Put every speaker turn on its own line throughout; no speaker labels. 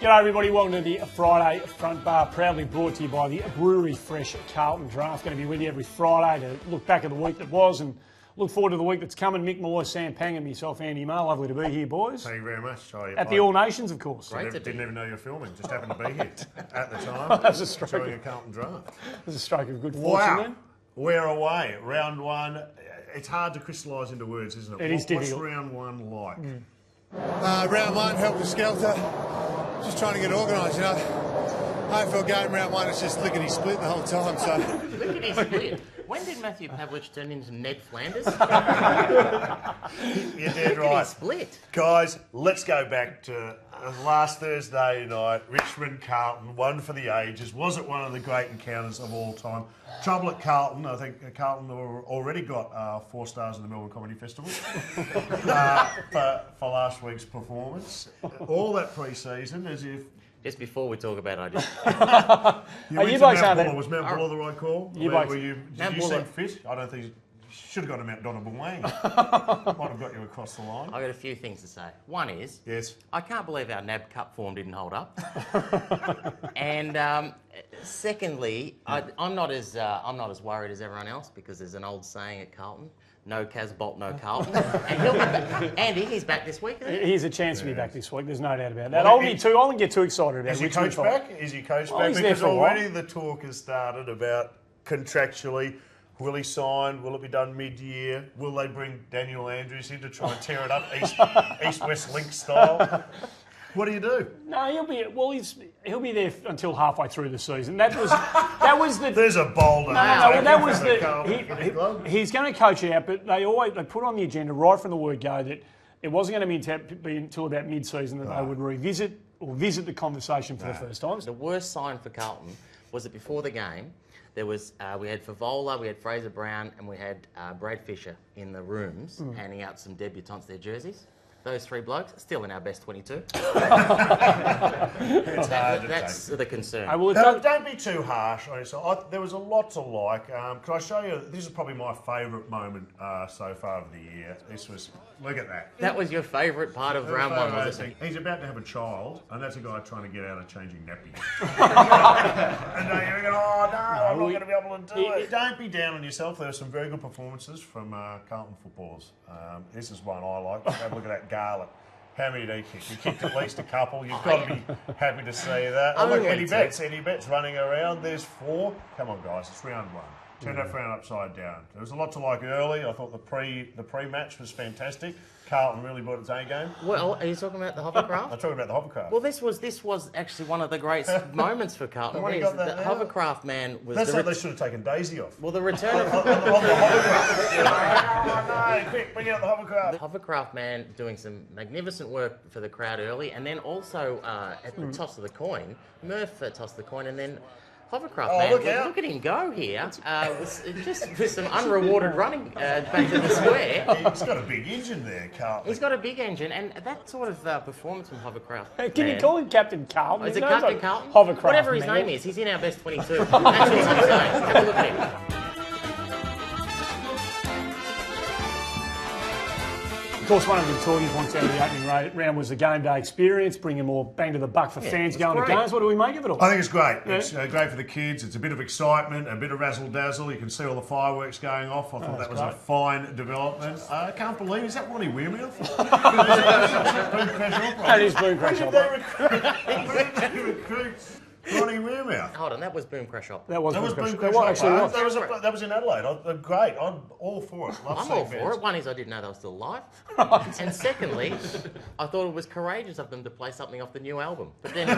G'day everybody, welcome to the Friday Front Bar, proudly brought to you by the Brewery Fresh Carlton Draft. Going to be with you every Friday to look back at the week that was and look forward to the week that's coming. Mick Malloy, Sam Pang and myself, Andy Marr. Lovely to be here, boys.
Thank you very much.
At the All Nations, of course.
Didn't even know you were filming, just happened to be here at the time.
That's a stroke.
Enjoying a Carlton Draft.
There's a stroke of good fortune there.
We're away. Round one. It's hard to crystallise into words, isn't it?
It is difficult.
What's round one like?
Round one, helter skelter. Just trying to get organised, you know. AFL game round one, it's just lickety split the whole time. So
Lickety split. When did Matthew Pavlich turn into Ned Flanders?
You're dead right.
Split.
Guys, let's go back to last Thursday night. Richmond Carlton, one for the ages. Was it one of the great encounters of all time? Trouble at Carlton. I think Carlton already got 4 stars in the Melbourne Comedy Festival for last week's performance. All that pre-season, as if.
Just before we talk about it,
You both know that.
Was Mount Buller the right call?
You
Did you seem fit? I don't think you should have gone to Mount Donovan. Might have got you across the line.
I've got a few things to say. One is,
Yes.
I can't believe our NAB Cup form didn't hold up. And secondly, I'm not as worried as everyone else because there's an old saying at Carlton. No Casbolt, no Carlton. And he'll be back. Andy, he's back this week, isn't he?
He's a chance to be back this week, there's no doubt about that. I wouldn't get too excited about it.
Is your coach back? Is your coach back?
He's there
Because
for a while.
already the talk has started about contractually, will he sign? Will it be done mid-year? Will they bring Daniel Andrews in to try and tear it up East-West Link style? What do you do?
No, he'll be there until halfway through the season. That was the.
There's a boulder.
He's going to coach it out, but they put on the agenda right from the word go that it wasn't going to be until about mid-season that they would visit the conversation for the first time.
The worst sign for Carlton was that before the game, there was we had Favola, we had Fraser Brown, and we had Brad Fisher in the rooms handing out some debutantes their jerseys. Those 3 blokes still in our best 22. That's the concern.
Don't be too harsh on yourself. There was a lot to like. Can I show you? This is probably my favourite moment so far of the year. Look at that.
That was your favourite part of round one, wasn't it?
He's about to have a child, and that's a guy trying to get out of changing nappies. And you're going, oh no, I'm not going to be able to do it. Don't be down on yourself. There were some very good performances from Carlton footballers. This is one I like. Have a look at that Garlic. How many did he kick? He kicked at least a couple. You've got to be happy to see that. Oh, look, Eddie Betts running around. There's 4. Come on, guys, it's round one. Turn that round upside down. There was a lot to like early. I thought the pre-match was fantastic. Carlton really brought its A game.
Well, are you talking about the hovercraft?
I'm talking about the hovercraft.
Well, this was actually one of the great moments for Carlton.
When you got that
the
now?
hovercraft man was.
That's like they should have taken Daisy off.
Well, the return of
On the hovercraft. No, quick, bring out the hovercraft.
the hovercraft man doing some magnificent work for the crowd early, and then also at the toss of the coin, Murph tossed the coin, and then. Hovercraft man, look at him go here. With some unrewarded running back to the square.
He's got a big engine there, Carlton.
He's got a big engine, and that sort of performance from Hovercraft.
Can you call him Captain Carlton?
Is it Captain Carlton?
Hovercraft.
Whatever his name is, he's in our best 22. That's all I'm saying. Have a look at him.
Of course, one of the talking points out of the opening round was the game day experience, bringing more bang to the buck for fans going to games. What do we make of it all?
I think it's great. Yeah. It's great for the kids. It's a bit of excitement, a bit of razzle-dazzle. You can see all the fireworks going off. I thought that was a fine development. I can't believe, is that Ronnie Wearmouth?
That is Boom Crash
When did they recruit Ronnie Wearmouth?
Hold on, that was Boom Crash Up.
That was Boom
Crash.
Crash.
That was in Adelaide. Great. I'm all for it.
I'm all for it. One is I didn't know they were still alive. And secondly, I thought it was courageous of them to play something off the new album. But anyway.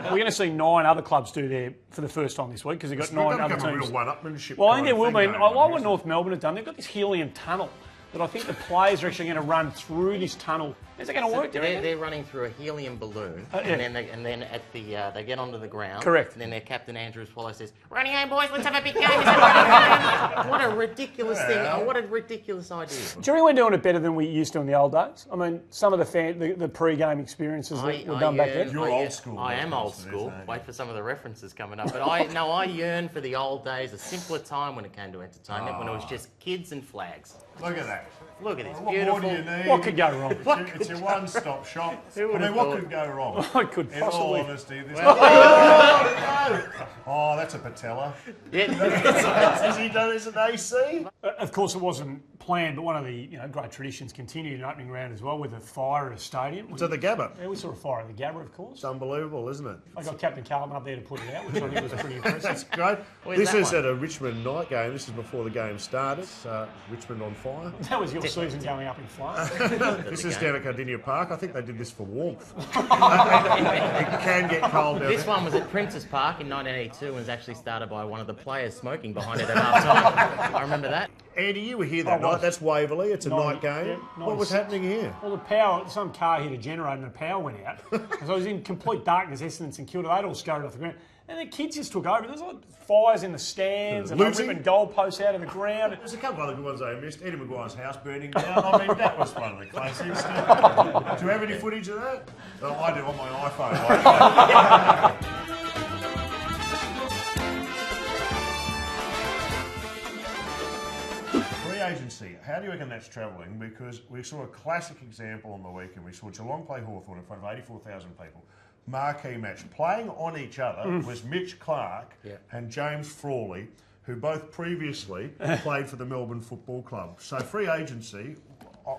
We're going to see 9 other clubs do there for the first time this week because they've got 9 other teams.
A real one-upmanship.
Well, I think there will be. I like what North Melbourne have done. They've got this helium tunnel that I think the players are actually going to run through this tunnel. Is it going to work?
They're running through a helium balloon, and then at the they get onto the ground.
Correct.
And then their captain Andrew Swallow says, "Running home, boys. Let's have a big game." What a ridiculous thing! Oh, what a ridiculous idea.
Do you think we're doing it better than we used to in the old days? I mean, some of the pre-game experiences that were done back then.
You're old school.
I am old school. Wait for some of the references coming up. But I yearn for the old days, a simpler time when it came to entertainment, when it was just kids and flags.
Look at that.
Look at this,
What
beautiful.
more do you need?
What could go wrong?
What could
It's a one-stop shop. I
would
mean,
have
what
thought?
could go wrong?
I could
In all
possibly.
honesty, this. Oh, that's a patella.
Yeah.
Has he done this at AC?
Of course, it wasn't planned, but one of the great traditions continued in opening round as well with a fire at a stadium.
To the Gabba.
Yeah, we saw a fire at the Gabba, of course.
It's unbelievable, isn't it?
I got Captain Carlton up there to put it out, which I think was pretty impressive.
That's great.
Where's
This
that
is
one?
at a Richmond night game. This is before the game started. Richmond on fire.
That was your season going up in flames.
This is down at Cardinia Park. I think they did this for warmth. It can get cold down
This
there.
one was at Princess Park in 1982 and was actually started by one of the players smoking behind it at half time. I remember that.
Andy, you were here that
I was.
night. That's Waverley. It's a night game.
yeah,
What was
96.
happening here?
Well, the power, some car hit a generator and the power went out. So I was in complete darkness, Essendon and Kilda, they'd all scurried off the ground. And the kids just took over. There was like fires in the stands and
Looting?
ripping goalposts out of the ground.
There's a couple of other good ones I missed. Eddie Maguire's house burning down. I mean, that was one of the classics. Do you have any footage of that? Oh, I do on my iPhone. Free agency. How do you reckon that's travelling? Because we saw a classic example on the weekend. We saw Geelong play Hawthorn in front of 84,000 people. Marquee match. Playing on each other was Mitch Clark and James Frawley, who both previously played for the Melbourne Football Club. So free agency,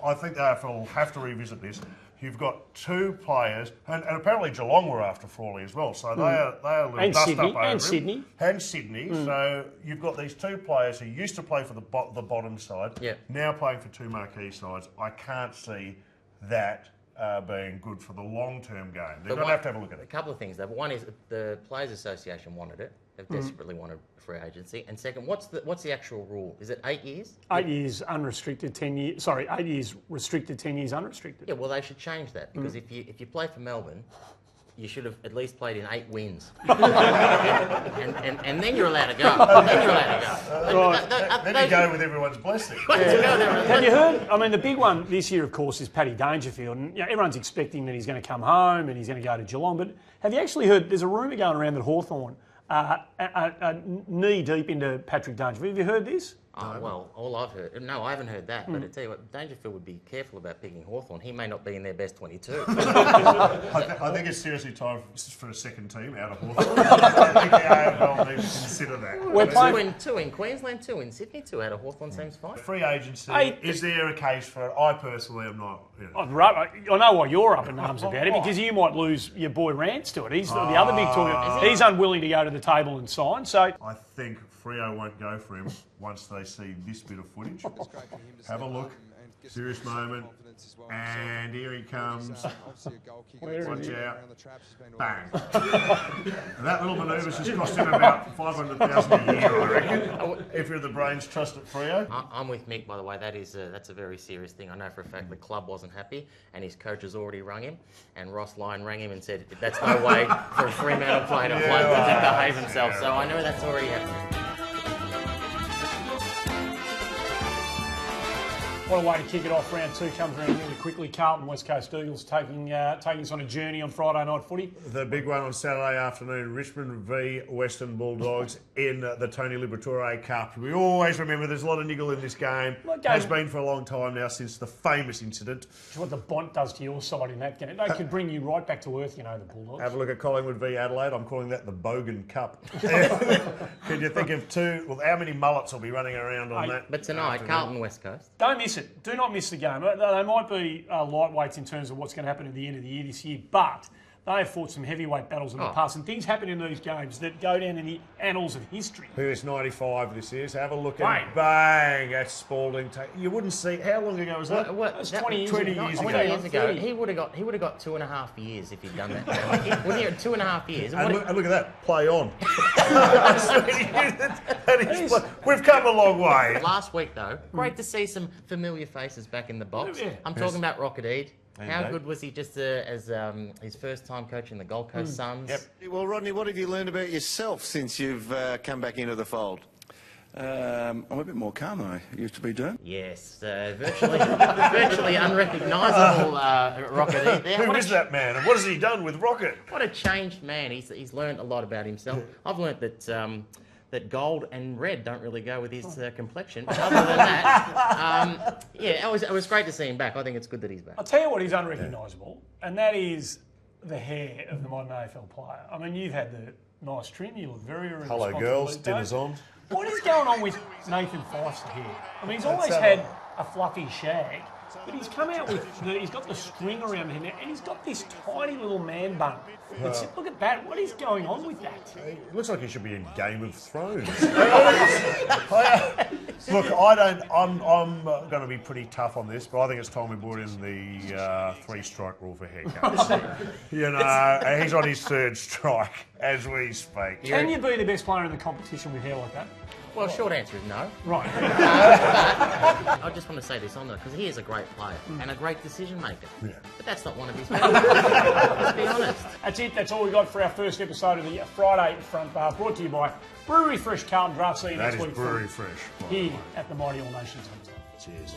I think the AFL will have to revisit this. You've got two players, and apparently Geelong were after Frawley as well, so they are a little
And
dust
Sydney,
up over
and
him.
Sydney.
And Sydney. So you've got these two players who used to play for the bottom side,
Yep.
now playing for two marquee sides. I can't see that being good for the long-term game. They're going to have a look at
A
it.
couple of things though. One is the Players Association wanted it. They've desperately wanted free agency. And second, what's the actual rule? Is it 8 years?
8 years unrestricted, 10 years. Sorry, 8 years restricted, 10 years unrestricted.
Yeah, well they should change that because if you play for Melbourne, you should have at least played in 8 wins. and then you're allowed to go. Then you're allowed to go.
Then you go with everyone's blessing.
Have you heard? I mean, the big one this year, of course, is Paddy Dangerfield. And everyone's expecting that he's going to come home and he's going to go to Geelong. But have you actually heard? There's a rumour going around that Hawthorn are knee deep into Patrick Dangerfield. Have you heard this?
Oh, well, all I've heard... No, I haven't heard that, but I tell you what, Dangerfield would be careful about picking Hawthorn. He may not be in their best 22.
I think it's seriously time for a second team out of Hawthorn. I think the AFL need to consider that.
We're playing.
two in Queensland, 2 in Sydney, 2 out of Hawthorn seems fine.
Free agency,
Hey,
is there a case for it? I personally am not.
I know why you're up in arms about it, because you might lose your boy Rance to it. He's the other big talker. He's unwilling to go to the table and sign. So
I think Freo won't go for him once they see this bit of footage. Have a look. Serious moment. And here he comes. Watch out. Bang. And that little manoeuvre's just cost him about $500,000 a year, I reckon. If you're the brains trust at Freo.
I'm with Mick, by the way. That's a very serious thing. I know for a fact the club wasn't happy, and his coach has already rung him. And Ross Lyon rang him and said, "That's no way for a Fremantle player to behave himself." So I know that's already happening.
what a way to kick it off. Round 2 comes around really quickly. Carlton, West Coast Eagles taking us on a journey on Friday night footy.
The big one on Saturday afternoon, Richmond v Western Bulldogs in the Tony Liberatore Cup. We always remember there's a lot of niggle in this game. Has been for a long time now since the famous incident.
What the Bont does to your side in that game. They could bring you right back to earth, you know, the Bulldogs.
Have a look at Collingwood v Adelaide. I'm calling that the Bogan Cup. Can you think of two? Well, how many mullets will be running around on that?
But tonight, Carlton, West Coast.
Don't miss it. Do not miss the game. They might be lightweights in terms of what's going to happen at the end of the year this year, but they have fought some heavyweight battles in the past, and things happen in these games that go down in the annals of history.
US 95 this is. Have a look
Bang.
at Bang. That's Spalding. You wouldn't see. How long ago was that?
That's 20 years
20
ago.
years
20
ago.
years ago, he would have got 2.5 years if he'd done that. Wouldn't he? 2.5 years.
And look at that. Play on. We've come a long way.
Last week, though, great to see some familiar faces back in the box.
Yeah.
I'm talking about Rocket Eade. How
Indeed.
good was he just as his first time coaching the Gold Coast Suns?
Yep.
Well, Rodney, what have you learned about yourself since you've come back into the fold?
I'm a bit more calm than I used to be doing.
Yes, virtually unrecognisable Rocket Eade there.
Who is that man and what has he done with Rocket?
What a changed man. He's learned a lot about himself. I've learned that that gold and red don't really go with his complexion. But other than that, yeah, it was great to see him back. I think it's good that he's back.
I'll tell you what is unrecognisable, and that is the hair of the modern AFL player. I mean, you've had the nice trim. You look very
Hello,
responsible
girls.
these days.
Dinner's on.
What is going on with Nathan Fife's hair? I mean, he's always had a fluffy shag, but he's come out with, he's got the string around him now, and he's got this tiny little man bun. Look at that. What is going on with that?
It looks like he should be in Game of Thrones. Look, I'm going to be pretty tough on this, but I think it's time we brought in the 3-strike rule for haircuts. You know, and he's on his 3rd strike as we speak.
Can you be the best player in the competition with hair like that?
Well, short answer is no.
Right.
I just want to say this on there because he is a great player and a great decision maker.
Yeah.
But that's not one of his powers. Let's be honest.
That's it. That's all we got for our first episode of the Friday Front Bar, brought to you by Brewery Fresh Carlton Draft. See you
That
next
is
week
Brewery Fresh.
here at the Mighty All Nations Hotel.
Cheers.